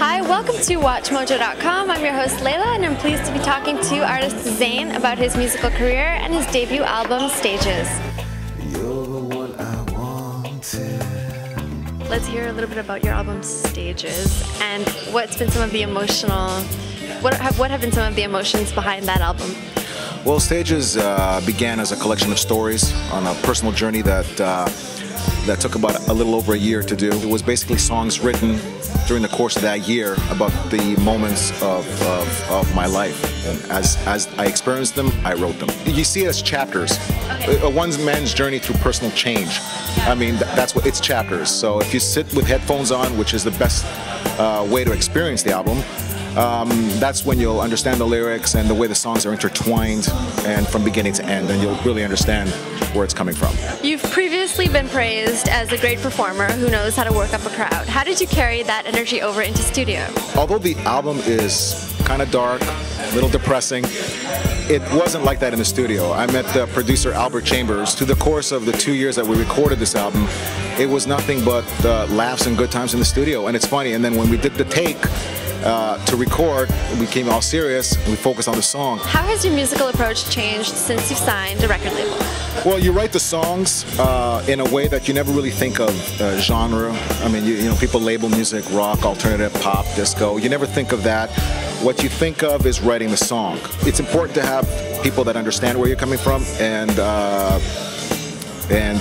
Hi, welcome to WatchMojo.com. I'm your host Layla, and I'm pleased to be talking to artist Zane about his musical career and his debut album, Stages. You're the one I wanted. Let's hear a little bit about your album, Stages, and what's been some of the what have been some of the emotions behind that album? Well, Stages began as a collection of stories on a personal journey that took about a little over a year to do. It was basically songs written during the course of that year about the moments of my life. And as I experienced them, I wrote them. You see it as chapters. Okay. One man's journey through personal change. I mean, that's what it's chapters. So if you sit with headphones on, which is the best way to experience the album, that's when you'll understand the lyrics and the way the songs are intertwined and from beginning to end, and you'll really understand where it's coming from. You've previously been praised as a great performer who knows how to work up a crowd. How did you carry that energy over into studio? Although the album is kind of dark, a little depressing, it wasn't like that in the studio. I met the producer Albert Chambers. Through the course of the 2 years that we recorded this album, it was nothing but laughs and good times in the studio. And it's funny, and then when we did the take to record, we became all serious and we focused on the song. How has your musical approach changed since you've signed a record label? Well, you write the songs in a way that you never really think of genre. I mean, you know, people label music rock, alternative, pop, disco. You never think of that. What you think of is writing the song. It's important to have people that understand where you're coming from and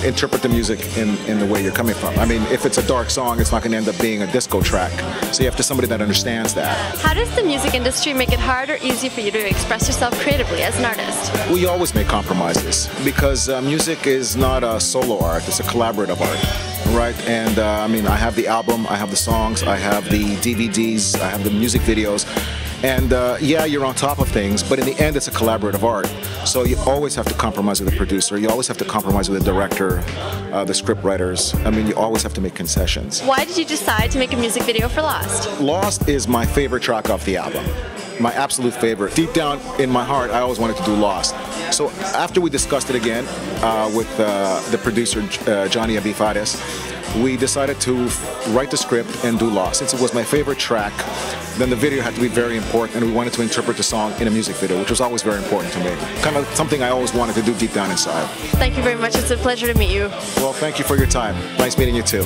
interpret the music in the way you're coming from. I mean, if it's a dark song, it's not going to end up being a disco track. So you have to somebody that understands that. How does the music industry make it hard or easy for you to express yourself creatively as an artist? Well, you always make compromises because music is not a solo art, it's a collaborative art, right? And I mean, I have the album, I have the songs, I have the DVDs, I have the music videos. And yeah, you're on top of things, but in the end, it's a collaborative art. So you always have to compromise with the producer. You always have to compromise with the director, the script writers. I mean, you always have to make concessions. Why did you decide to make a music video for Lost? Lost is my favorite track off the album. My absolute favorite. Deep down in my heart, I always wanted to do Lost. So after we discussed it again with the producer, Johnny Abifades, we decided to write the script and do Lost. Since it was my favorite track, then the video had to be very important, and we wanted to interpret the song in a music video, which was always very important to me. Kind of something I always wanted to do deep down inside. Thank you very much. It's a pleasure to meet you. Well, thank you for your time. Nice meeting you too.